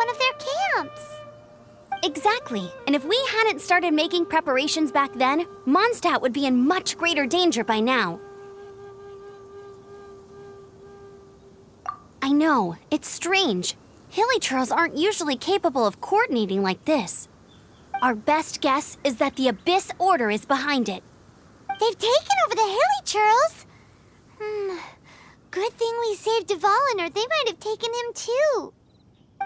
one of their camps. Exactly. And if we hadn't started making preparations back then, Mondstadt would be in much greater danger by now. I know, it's strange. Hilichurls aren't usually capable of coordinating like this. Our best guess is that the Abyss Order is behind it. They've taken over the Hilichurls? Good thing we saved Dvalin, or they might have taken him too.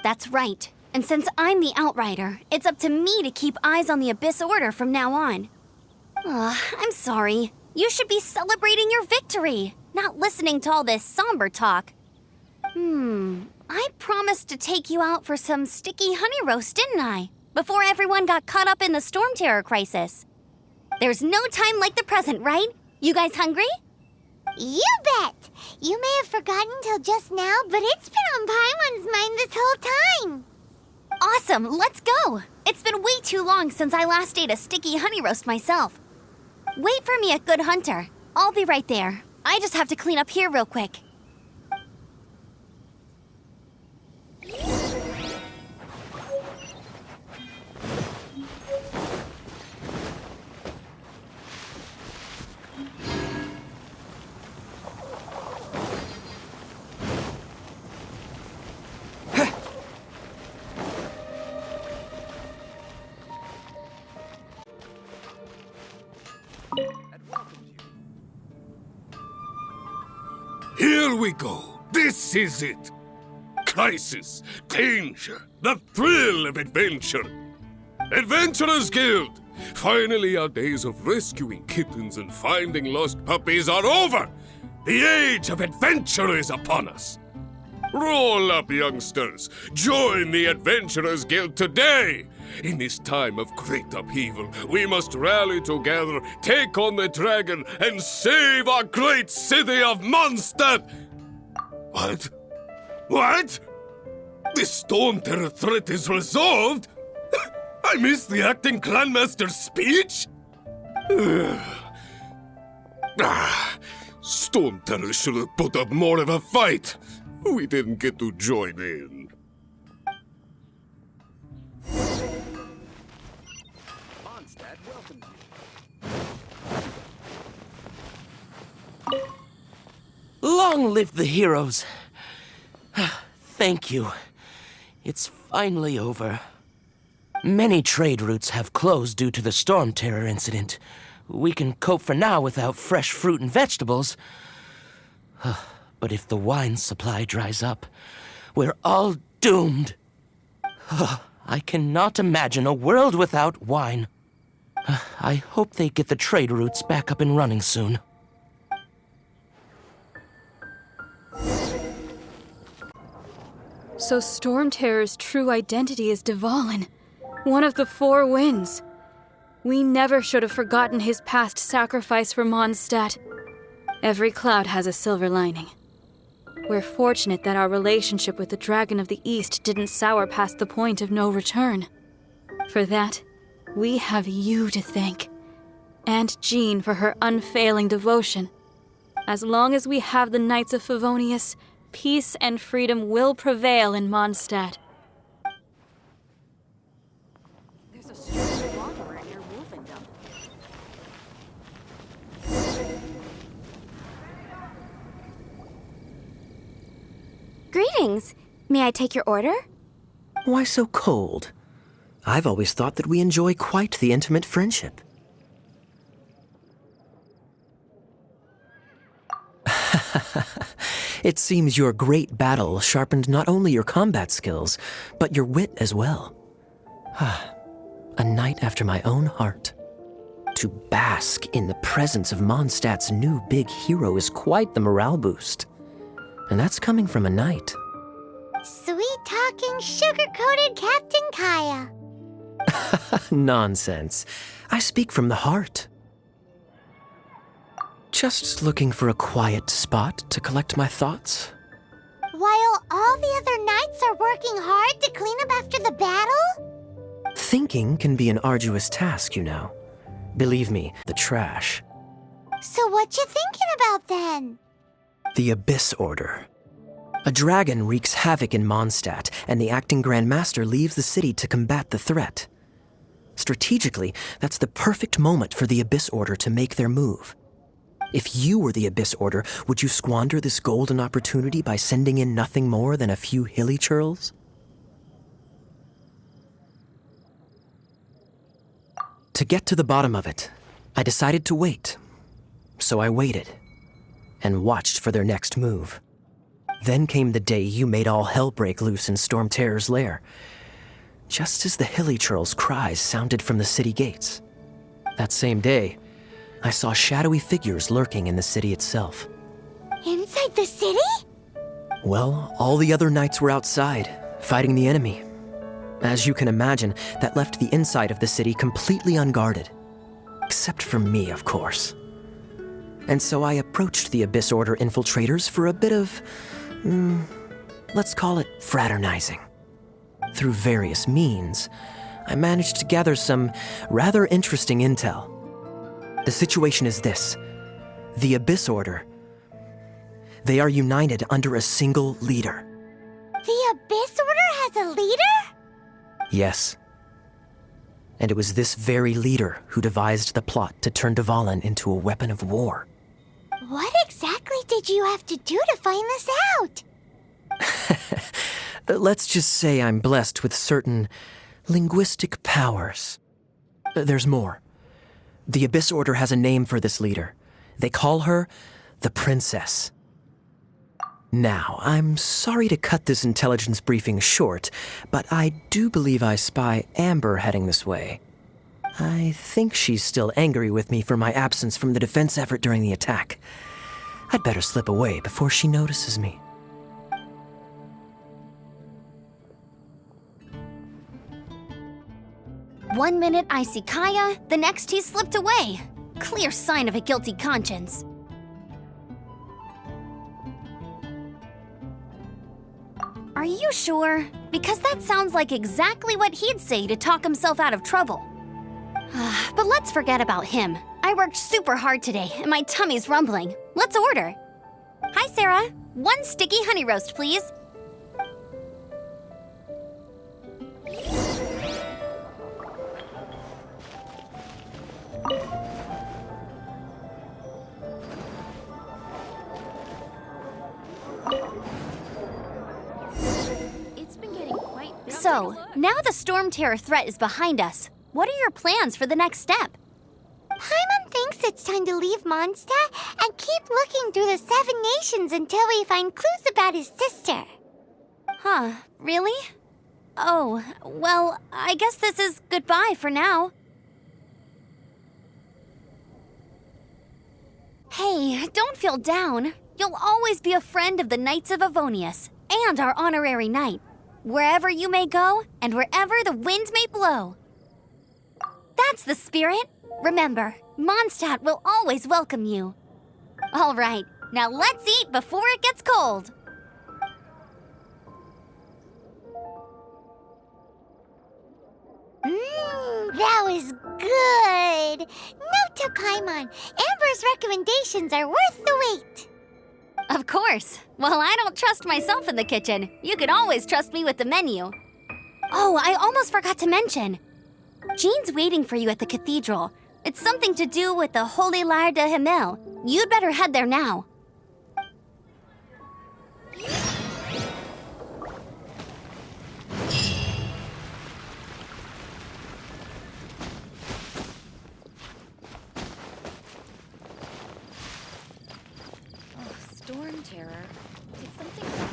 That's right. And since I'm the Outrider, it's up to me to keep eyes on the Abyss Order from now on. I'm sorry. You should be celebrating your victory, not listening to all this somber talk. I promised to take you out for some sticky honey roast, didn't I? Before everyone got caught up in the Storm Terror crisis. There's no time like the present, right? You guys hungry? You bet! You may have forgotten till just now, but it's been on Paimon's mind this whole time. Awesome, let's go! It's been way too long since I last ate a sticky honey roast myself. Wait for me at Good Hunter. I'll be right there. I just have to clean up here real quick. Here we go. This is it. Crisis, danger, the thrill of adventure. Adventurers Guild! Finally, our days of rescuing kittens and finding lost puppies are over. The age of adventure is upon us. Roll up, youngsters. Join the Adventurers Guild today. In this time of great upheaval, we must rally together, take on the dragon, and save our great city of Mondstadt! What? What? The Storm Terror threat is resolved? I missed the acting clanmaster's speech? Storm Terror should have put up more of a fight. We didn't get to join in. Mondstadt welcomes you. Long live the heroes. Thank you. It's finally over. Many trade routes have closed due to the Storm Terror incident. We can cope for now without fresh fruit and vegetables. But if the wine supply dries up, we're all doomed. I cannot imagine a world without wine. I hope they get the trade routes back up and running soon. So Storm Terror's true identity is Dvalin, one of the Four Winds. We never should have forgotten his past sacrifice for Mondstadt. Every cloud has a silver lining. We're fortunate that our relationship with the Dragon of the East didn't sour past the point of no return. For that, we have you to thank. And Jean for her unfailing devotion. As long as we have the Knights of Favonius, peace and freedom will prevail in Mondstadt. There's a strange wanderer near Wolfendom. Greetings. May I take your order? Why so cold? I've always thought that we enjoy quite the intimate friendship. It seems your great battle sharpened not only your combat skills, but your wit as well. A knight after my own heart. To bask in the presence of Mondstadt's new big hero is quite the morale boost. And that's coming from a knight. Sweet-talking, sugar-coated Captain Kaya. Nonsense. I speak from the heart. Just looking for a quiet spot to collect my thoughts. While all the other knights are working hard to clean up after the battle? Thinking can be an arduous task, you know. Believe me, the trash. So what you thinking about then? The Abyss Order. A dragon wreaks havoc in Mondstadt, and the acting Grand Master leaves the city to combat the threat. Strategically, that's the perfect moment for the Abyss Order to make their move. If you were the Abyss Order, would you squander this golden opportunity by sending in nothing more than a few hilly churls? To get to the bottom of it, I decided to wait. So I waited, and watched for their next move. Then came the day you made all hell break loose in Storm Terror's lair, just as the hilly churl's cries sounded from the city gates. That same day, I saw shadowy figures lurking in the city itself. Inside the city? Well, all the other knights were outside, fighting the enemy. As you can imagine, that left the inside of the city completely unguarded. Except for me, of course. And so I approached the Abyss Order infiltrators for a bit of, let's call it fraternizing. Through various means, I managed to gather some rather interesting intel. The situation is this. The Abyss Order, they are united under a single leader. The Abyss Order has a leader? Yes. And it was this very leader who devised the plot to turn Dvalin into a weapon of war. What exactly did you have to do to find this out? Let's just say I'm blessed with certain linguistic powers. There's more. The Abyss Order has a name for this leader. They call her the Princess. Now, I'm sorry to cut this intelligence briefing short, but I do believe I spy Amber heading this way. I think she's still angry with me for my absence from the defense effort during the attack. I'd better slip away before she notices me. One minute I see Kaya, the next he's slipped away. Clear sign of a guilty conscience. Are you sure? Because that sounds like exactly what he'd say to talk himself out of trouble. But let's forget about him. I worked super hard today, and my tummy's rumbling. Let's order. Hi, Sarah. 1 sticky honey roast, please. It's been getting quite busy. So, now the Storm Terror threat is behind us. What are your plans for the next step? Paimon thinks it's time to leave Mondstadt and keep looking through the 7 nations until we find clues about his sister. Huh, really? Oh, well, I guess this is goodbye for now. Hey, don't feel down. You'll always be a friend of the Knights of Avonius and our honorary knight, wherever you may go and wherever the wind may blow. That's the spirit. Remember, Mondstadt will always welcome you. All right, now let's eat before it gets cold. That was good. Note to Paimon, Amber's recommendations are worth the wait. Of course. Well, I don't trust myself in the kitchen. You can always trust me with the menu. Oh, I almost forgot to mention. Jean's waiting for you at the cathedral. It's something to do with the Holy Lyre de Himmel. You'd better head there now. Storm Terror. Did something bad happen?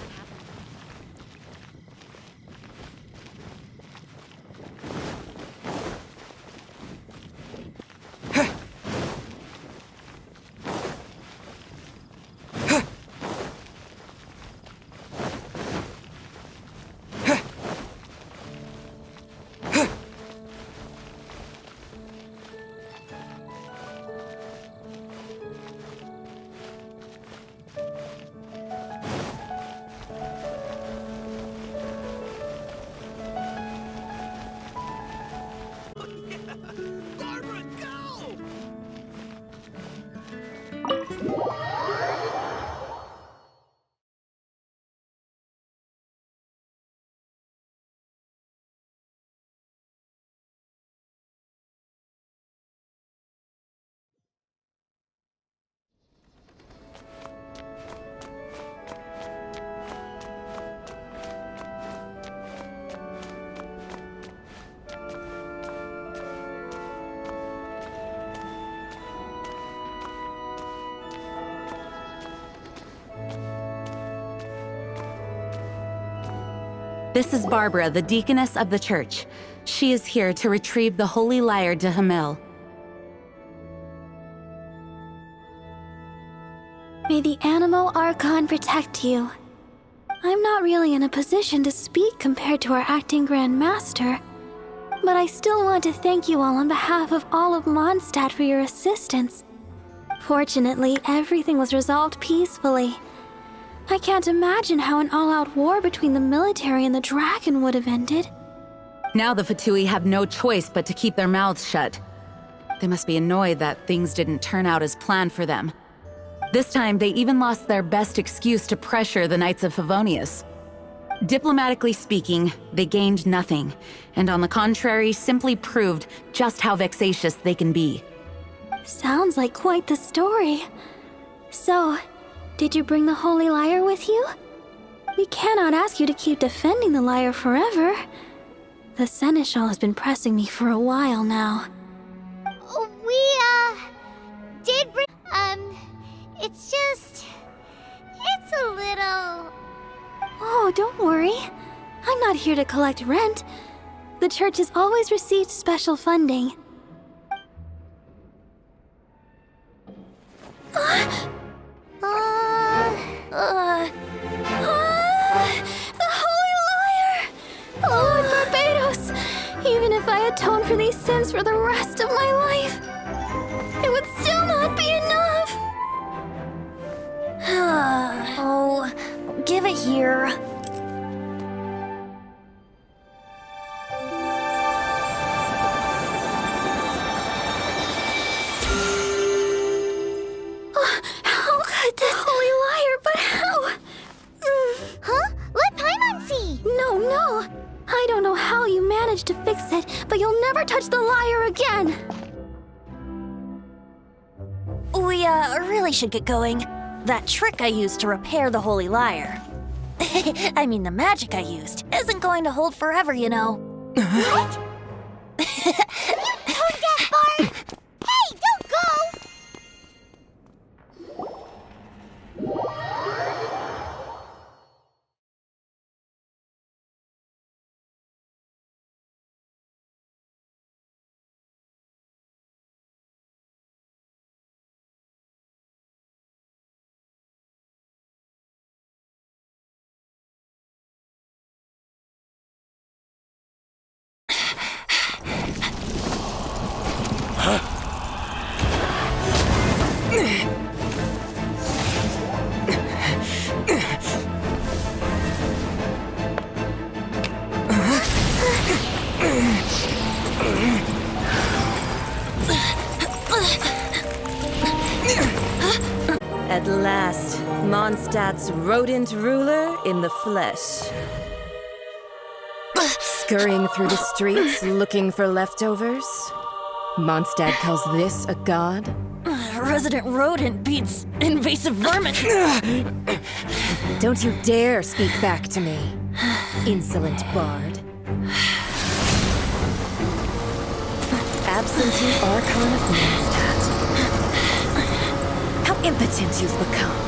This is Barbara, the deaconess of the church. She is here to retrieve the holy lyre de Hamel. May the Animal Archon protect you. I'm not really in a position to speak compared to our acting Grand Master, but I still want to thank you all on behalf of all of Mondstadt for your assistance. Fortunately, everything was resolved peacefully. I can't imagine how an all-out war between the military and the dragon would have ended. Now the Fatui have no choice but to keep their mouths shut. They must be annoyed that things didn't turn out as planned for them. This time, they even lost their best excuse to pressure the Knights of Favonius. Diplomatically speaking, they gained nothing, and on the contrary, simply proved just how vexatious they can be. Sounds like quite the story. So, did you bring the Holy Lyre with you? We cannot ask you to keep defending the lyre forever. The Seneschal has been pressing me for a while now. We, did bring... It's a little... Oh, don't worry. I'm not here to collect rent. The church has always received special funding. The Holy Lyre! Lord Barbados! Even if I atone for these sins for the rest of my life, it would still not be enough! Oh, give it here. How could this Holy Lyre, but how? Huh? Let Paimon see! No. I don't know how you managed to fix it, but you'll never touch the lyre again! We, really should get going. That trick I used to repair the Holy Lyre. I mean, the magic I used isn't going to hold forever, you know. What? You tone-deaf bard! Hey, don't go! At last, Mondstadt's rodent ruler in the flesh. Scurrying through the streets looking for leftovers? Mondstadt calls this a god? Resident rodent beats invasive vermin. Don't you dare speak back to me, insolent bard. Absentee Archon of Mondstadt. How impotent you've become.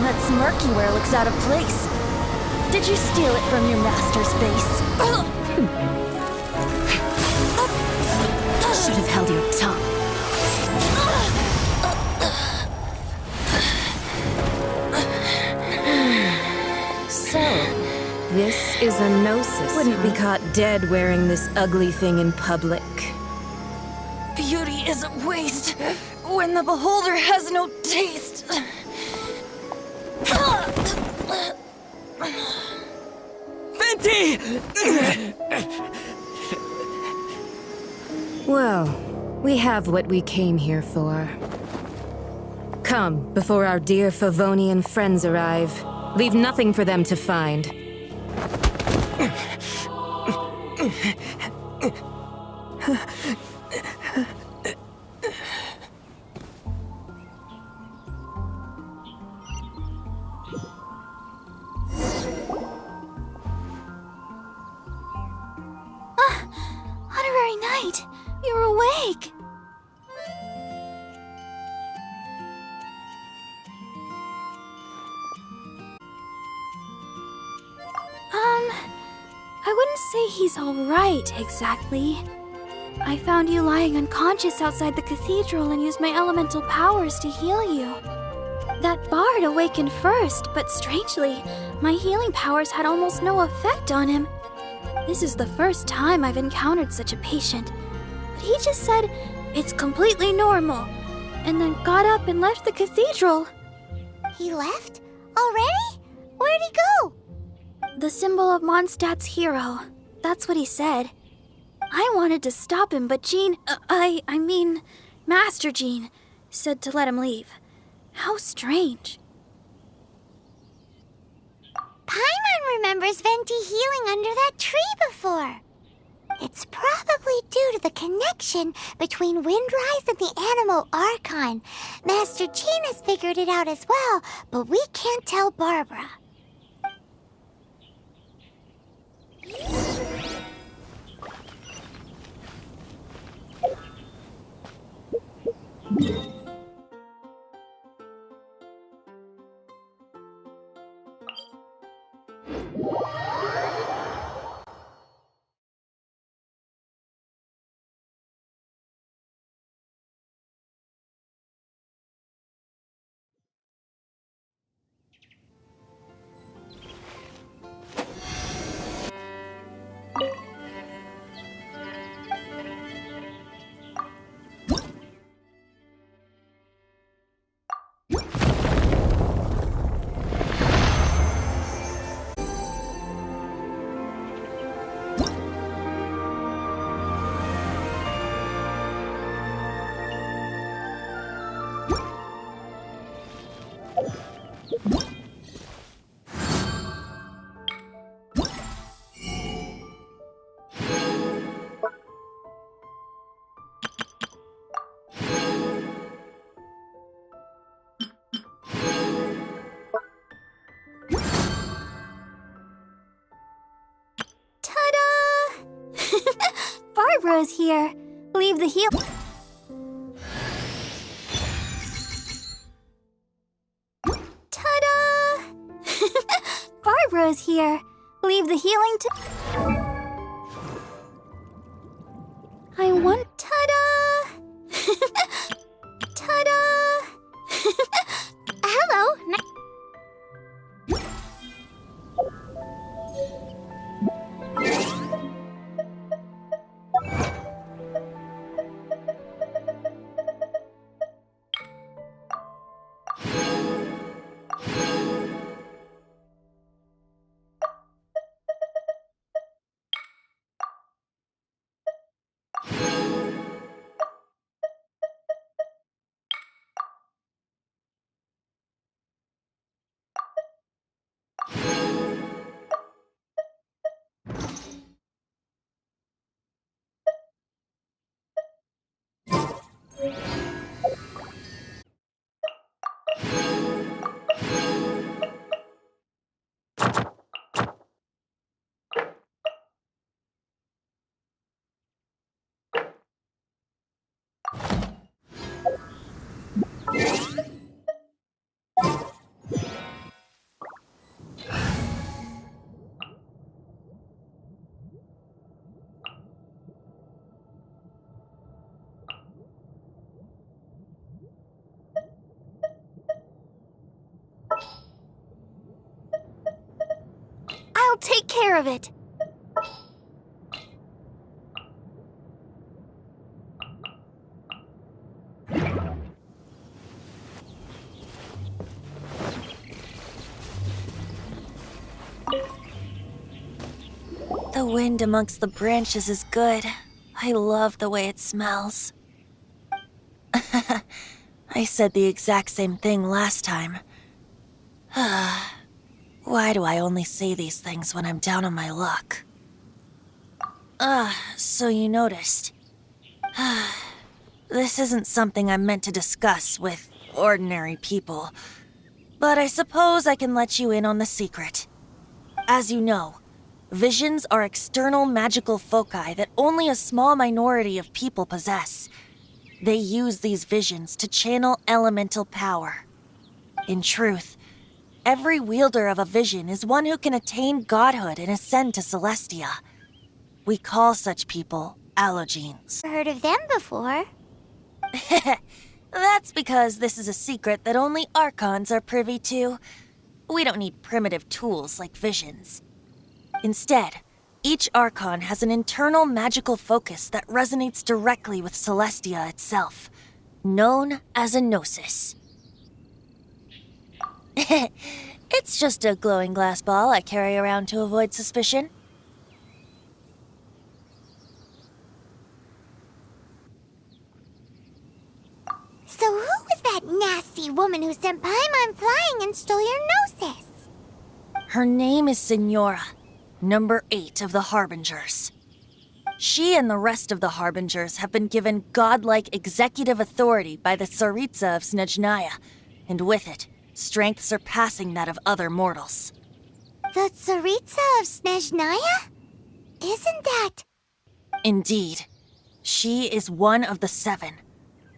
That smirky wear looks out of place. Did you steal it from your master's face? Should have held your tongue. So, this is a gnosis. Wouldn't be caught dead wearing this ugly thing in public. Beauty is a waste when the beholder has no taste. Venti! Well, we have what we came here for. Come, before our dear Favonian friends arrive. Leave nothing for them to find. Honorary Knight, you're awake! say he's alright, exactly. I found you lying unconscious outside the cathedral and used my elemental powers to heal you. That bard awakened first, but strangely, my healing powers had almost no effect on him. This is the first time I've encountered such a patient. But he just said, it's completely normal, and then got up and left the cathedral. He left? Already? Where'd he go? The symbol of Mondstadt's hero. That's what he said. I wanted to stop him, but Master Jean, said to let him leave. How strange. Paimon remembers Venti healing under that tree before. It's probably due to the connection between Windrise and the Animal Archon. Master Jean has figured it out as well, but we can't tell Barbara. Barbara's here. Leave the heal. Ta-da! Barbara's here. Leave the healing to... I want... Ta-da! Ta-da! Hello. I'll take care of it. The wind amongst the branches is good. I love the way it smells. I said the exact same thing last time. Why do I only say these things when I'm down on my luck? So you noticed. This isn't something I'm meant to discuss with ordinary people, but I suppose I can let you in on the secret. As you know, visions are external magical foci that only a small minority of people possess. They use these visions to channel elemental power. In truth, every wielder of a vision is one who can attain godhood and ascend to Celestia. We call such people allogenes. Heard of them before. That's because this is a secret that only Archons are privy to. We don't need primitive tools like visions. Instead, each Archon has an internal magical focus that resonates directly with Celestia itself, known as a gnosis. It's just a glowing glass ball I carry around to avoid suspicion. So who was that nasty woman who sent Paimon flying and stole your gnosis? Her name is Signora, number 8 of the Harbingers. She and the rest of the Harbingers have been given godlike executive authority by the Tsaritsa of Snezhnaya, and with it, strength surpassing that of other mortals. The Tsaritsa of Snezhnaya? Isn't that... Indeed. She is one of the 7,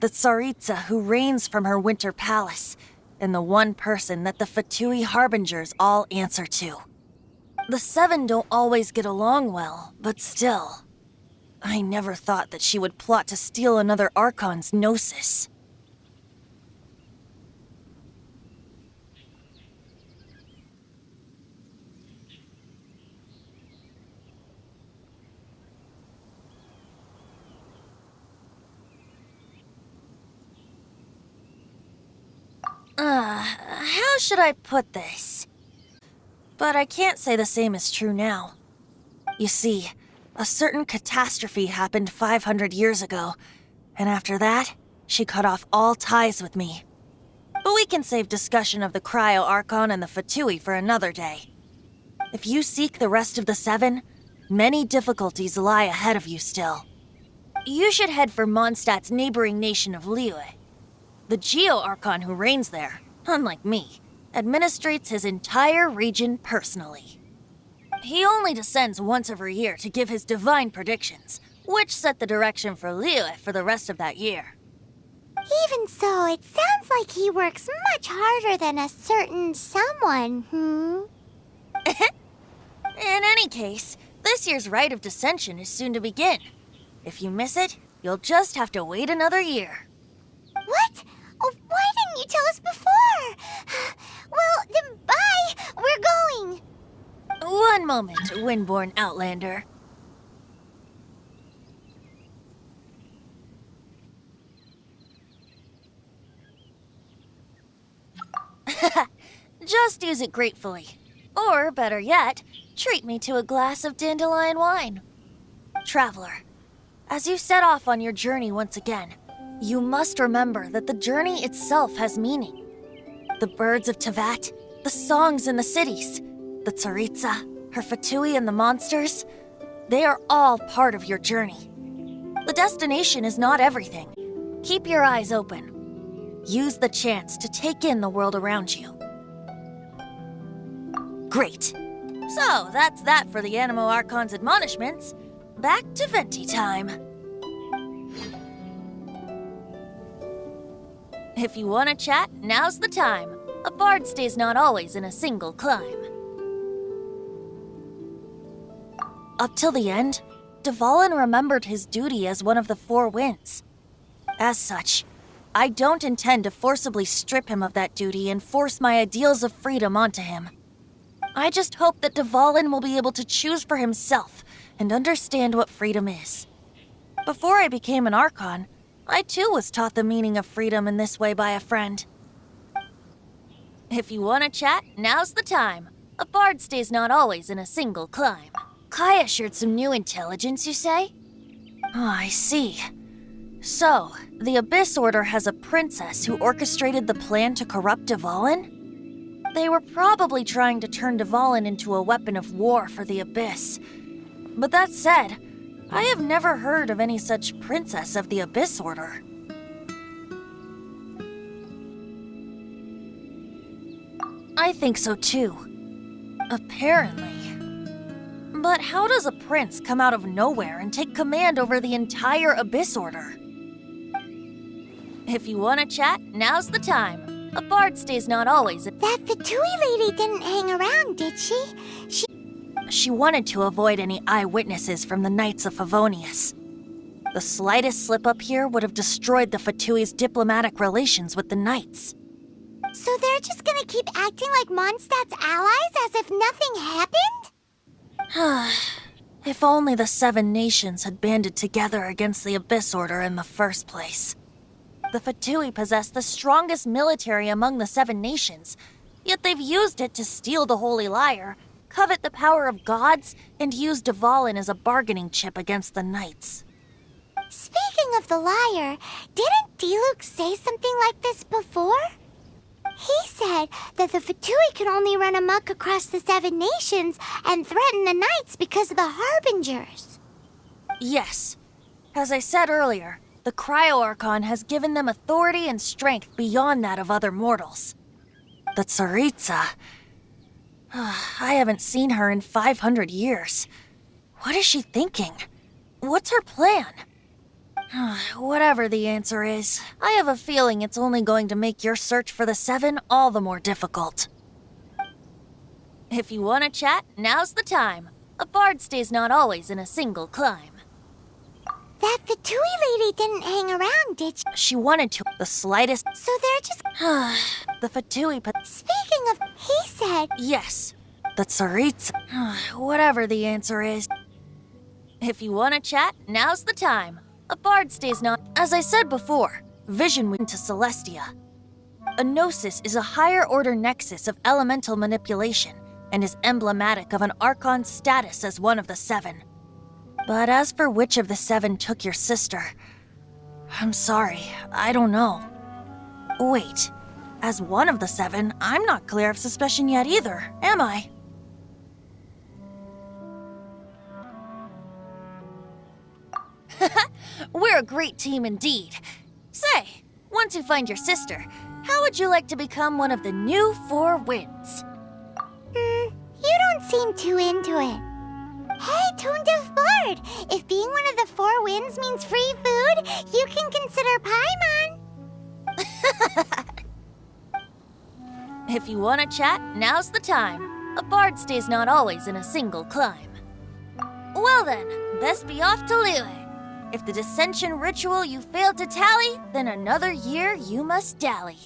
the Tsaritsa who reigns from her winter palace, and the one person that the Fatui Harbingers all answer to. The 7 don't always get along well, but still. I never thought that she would plot to steal another Archon's gnosis. How should I put this? But I can't say the same is true now. You see, a certain catastrophe happened 500 years ago, and after that, she cut off all ties with me. But we can save discussion of the Cryo Archon and the Fatui for another day. If you seek the rest of the 7, many difficulties lie ahead of you still. You should head for Mondstadt's neighboring nation of Liyue. The Geo-Archon who reigns there, unlike me, administrates his entire region personally. He only descends once every year to give his divine predictions, which set the direction for Liyue for the rest of that year. Even so, it sounds like he works much harder than a certain someone, In any case, this year's Rite of Descension is soon to begin. If you miss it, you'll just have to wait another year. What? Oh, why didn't you tell us before? Well, then bye! We're going! One moment, Windborn Outlander. Just use it gratefully. Or, better yet, treat me to a glass of dandelion wine. Traveler, as you set off on your journey once again, you must remember that the journey itself has meaning. The birds of Tevat, the songs in the cities, the Tsaritsa, her Fatui and the monsters, they are all part of your journey. The destination is not everything. Keep your eyes open. Use the chance to take in the world around you. Great. So, that's that for the Animo Archon's admonishments. Back to Venti time. If you want to chat, now's the time. A bard stays not always in a single climb. Up till the end, Dvalin remembered his duty as one of the 4 winds. As such, I don't intend to forcibly strip him of that duty and force my ideals of freedom onto him. I just hope that Dvalin will be able to choose for himself and understand what freedom is. Before I became an Archon, I too was taught the meaning of freedom in this way by a friend. If you want to chat, now's the time. A bard stays not always in a single climb. Kaya shared some new intelligence, you say? Oh, I see. So, the Abyss Order has a princess who orchestrated the plan to corrupt Dvalin? They were probably trying to turn Dvalin into a weapon of war for the Abyss. But that said, I have never heard of any such princess of the Abyss Order. I think so too. Apparently. But how does a prince come out of nowhere and take command over the entire Abyss Order? If you want to chat, now's the time. A bard stays not always. That Fatui lady didn't hang around, did she? She wanted to avoid any eyewitnesses from the Knights of Favonius. The slightest slip-up here would have destroyed the Fatui's diplomatic relations with the Knights. So they're just gonna keep acting like Mondstadt's allies as if nothing happened? If only the Seven Nations had banded together against the Abyss Order in the first place. The Fatui possess the strongest military among the Seven Nations, yet they've used it to steal the Holy Lyre, covet the power of gods, and use Dvalin as a bargaining chip against the Knights. Speaking of the lyre, didn't Diluc say something like this before? He said that the Fatui could only run amok across the Seven Nations and threaten the Knights because of the Harbingers. Yes. As I said earlier, the Cryo-Archon has given them authority and strength beyond that of other mortals. The Tsaritsa... I haven't seen her in 500 years. What is she thinking? What's her plan? Whatever the answer is, I have a feeling it's only going to make your search for the Seven all the more difficult. If you want to chat, now's the time. A bard stays not always in a single climb. That Fatui lady didn't hang around, did she? She wanted to. The slightest... So they're just... the Fatui... Speaking of... He said... Yes. The Tsaritsa... Whatever the answer is. If you want to chat, now's the time. A bard stays not... As I said before, Vision went to Celestia. A Gnosis is a higher-order nexus of elemental manipulation and is emblematic of an Archon's status as one of the Seven. But as for which of the Seven took your sister, I'm sorry, I don't know. Wait, as one of the Seven, I'm not clear of suspicion yet either, am I? We're a great team indeed. Say, once you find your sister, how would you like to become one of the new Four Winds? You don't seem too into it. Hey, Tone Deaf Bard! If being one of the Four Winds means free food, you can consider Paimon. If you want to chat, now's the time. A bard stays not always in a single climb. Well then, best be off to Liyue. If the dissension ritual you failed to tally, then another year you must dally.